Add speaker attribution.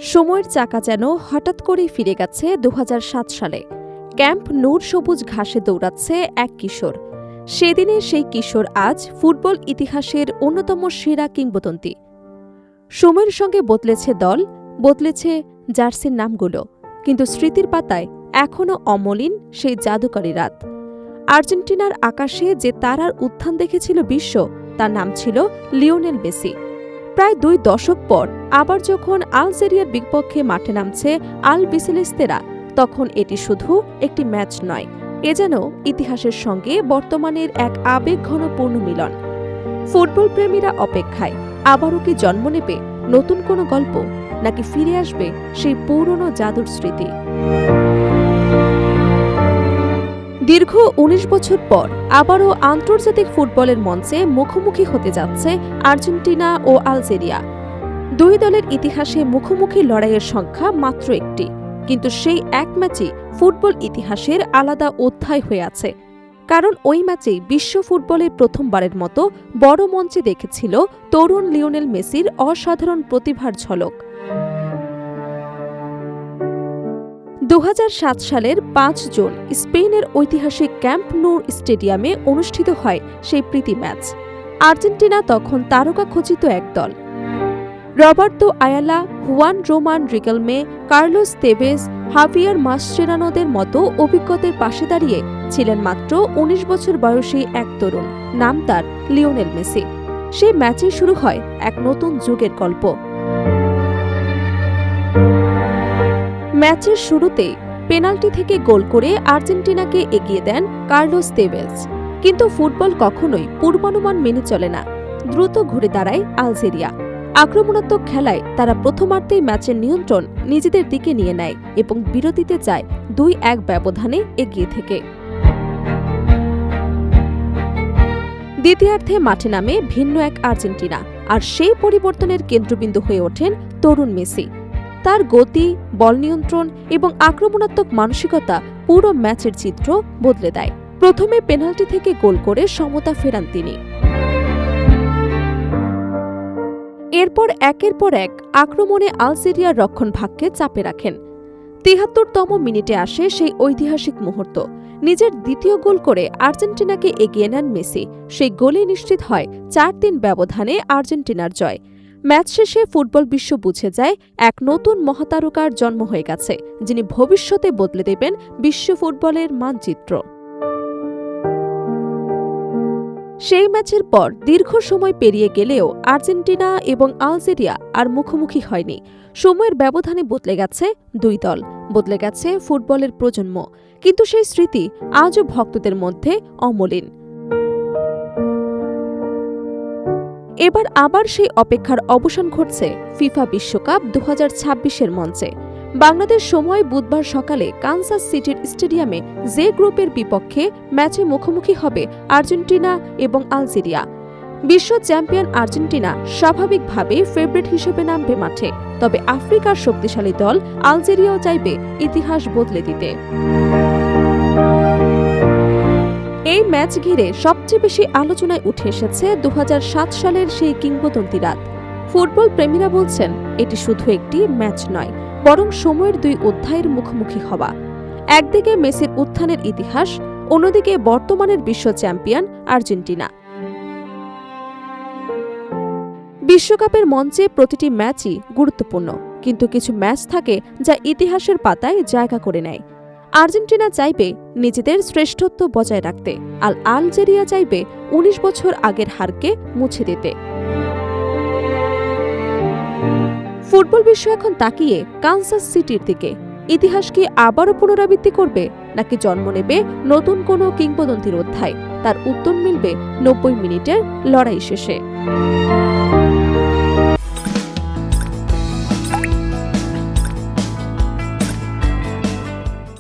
Speaker 1: সময়ের চাকা যেন হঠাৎ করেই ফিরে গেছে ২০০৭ সালে। ক্যাম্প নূর সবুজ ঘাসে দৌড়াচ্ছে এক কিশোর। সেদিনে সেই কিশোর আজ ফুটবল ইতিহাসের অন্যতম সেরা কিংবদন্তি। সময়ের সঙ্গে বদলেছে দল, বদলেছে জার্সির নামগুলো, কিন্তু স্মৃতির পাতায় এখনও অমলিন সেই জাদুকরী রাত। আর্জেন্টিনার আকাশে যে তারার উত্থান দেখেছিল বিশ্ব, তার নাম ছিল লিওনেল মেসি। প্রায় ২ দশক পর আবার যখন আলজেরিয়ার বিপক্ষে মাঠে নামছে আলবিসেলেস্তেরা, তখন এটি শুধু একটি ম্যাচ নয়, এ যেন ইতিহাসের সঙ্গে বর্তমানের এক আবেগঘন পুনর্মিলন। ফুটবল প্রেমীরা অপেক্ষায়, আবারও কি জন্ম নেবে নতুন কোনো গল্প, নাকি ফিরে আসবে সেই পুরনো জাদুর স্মৃতি? দীর্ঘ ১৯ বছর পর আবারও আন্তর্জাতিক ফুটবলের মঞ্চে মুখোমুখি হতে যাচ্ছে আর্জেন্টিনা ও আলজেরিয়া। দুই দলের ইতিহাসে মুখোমুখি লড়াইয়ের সংখ্যা মাত্র একটি, কিন্তু সেই এক ম্যাচই ফুটবল ইতিহাসের আলাদা অধ্যায় হয়ে আছে। কারণ ওই ম্যাচেই বিশ্ব ফুটবলে প্রথমবারের মতো বড় মঞ্চে দেখেছিল তরুণ লিওনেল মেসির অসাধারণ প্রতিভার ঝলক। ২০০৭ সালের ৫ জুন স্পেনের ঐতিহাসিক ক্যাম্প নূর স্টেডিয়ামে অনুষ্ঠিত হয় সেই প্রীতি ম্যাচ। আর্জেন্টিনা তখন তারকা খচিত এক দল। Roberto Ayala, Juan Roman Riquelme, Carlos Tevez, Javier মাসচেরানোদের মতো অভিজ্ঞতার পাশে দাঁড়িয়ে ছিলেন মাত্র ১৯ বছর বয়সী এক তরুণ, নাম তার লিওনেল মেসি। সেই ম্যাচেই শুরু হয় এক নতুন যুগের গল্প। ম্যাচের শুরুতেই পেনাল্টি থেকে গোল করে আর্জেন্টিনাকে এগিয়ে দেন কার্লোস তেভেজ। কিন্তু ফুটবল কখনোই পূর্বানুমান মেনে চলে না। দ্রুত ঘুরে দাঁড়ায় আলজেরিয়া। আক্রমণাত্মক খেলায় তারা প্রথমার্ধেই ম্যাচের নিয়ন্ত্রণ নিজেদের দিকে নিয়ে নেয় এবং বিরতিতে যায় ২-১ ব্যবধানে এগিয়ে থেকে। দ্বিতীয়ার্ধে মাঠে নামে ভিন্ন এক আর্জেন্টিনা, আর সেই পরিবর্তনের কেন্দ্রবিন্দু হয়ে ওঠেন তরুণ মেসি। তার গতি, বল নিয়ন্ত্রণ এবং আক্রমণাত্মক মানসিকতা পুরো ম্যাচের চিত্র বদলে দেয়। প্রথমে পেনাল্টি থেকে গোল করে সমতা ফেরান তিনি। এরপর একের পর এক আক্রমণে আলজেরিয়ার রক্ষণভাগকে চাপে রাখেন। ৭৩তম মিনিটে আসে সেই ঐতিহাসিক মুহূর্ত। নিজের দ্বিতীয় গোল করে আর্জেন্টিনাকে এগিয়ে নেন মেসি। সেই গোলে নিশ্চিত হয় ৪-৩ ব্যবধানে আর্জেন্টিনার জয়। ম্যাচ শেষে ফুটবল বিশ্ব বুঝে যায় এক নতুন মহাতারকার জন্ম হয়ে গেছে, যিনি ভবিষ্যতে বদলে দেবেন বিশ্ব ফুটবলের মানচিত্র। সেই ম্যাচের পর দীর্ঘ সময় পেরিয়ে গেলেও আর্জেন্টিনা এবং আলজেরিয়া আর মুখোমুখি হয়নি। সময়ের ব্যবধানে বদলে গেছে দুই দল, বদলে গেছে ফুটবলের প্রজন্ম, কিন্তু সেই স্মৃতি আজও ভক্তদের মধ্যে অমলিন। এবার আবার সেই অপেক্ষার অবসান ঘটছে ফিফা বিশ্বকাপ ২০২৬-এর মঞ্চে। বাংলাদেশ সময় বুধবার সকালে কানসাস সিটির স্টেডিয়ামে জে গ্রুপের বিপক্ষে ম্যাচে মুখোমুখি হবে আর্জেন্টিনা এবং আলজেরিয়া। বিশ্ব চ্যাম্পিয়ন আর্জেন্টিনা স্বাভাবিকভাবেই ফেভারিট হিসেবে নামবে মাঠে, তবে আফ্রিকার শক্তিশালী দল আলজেরিয়াও চাইবে ইতিহাস বদলে দিতে। এই ম্যাচ ঘিরে সবচেয়ে বেশি আলোচনায় উঠে এসেছে ২০০৭ সালের সেই কিংবদন্তি রাত। ফুটবল প্রেমীরা বলছেন এটি শুধু একটি ম্যাচ নয়, বরং সময়ের ২ অধ্যায়ের মুখোমুখি হওয়া। একদিকে মেসির উত্থানের ইতিহাস, অন্যদিকে বর্তমানের বিশ্ব চ্যাম্পিয়ন আর্জেন্টিনা। বিশ্বকাপের মঞ্চে প্রতিটি ম্যাচই গুরুত্বপূর্ণ, কিন্তু কিছু ম্যাচ থাকে যা ইতিহাসের পাতায় জায়গা করে নেয়। আর্জেন্টিনা চাইবে নিজেদের শ্রেষ্ঠত্ব বজায় রাখতে, আর আলজেরিয়া চাইবে ১৯ বছর আগের হারকে মুছে দিতে। ফুটবল বিশ্ব এখন তাকিয়ে কানসাস সিটির দিকে। ইতিহাস কি আবারও পুনরাবৃত্তি করবে, নাকি জন্ম নেবে নতুন কোনো কিংবদন্তির অধ্যায়? তার উত্তর মিলবে ৯০ মিনিটের লড়াই শেষে।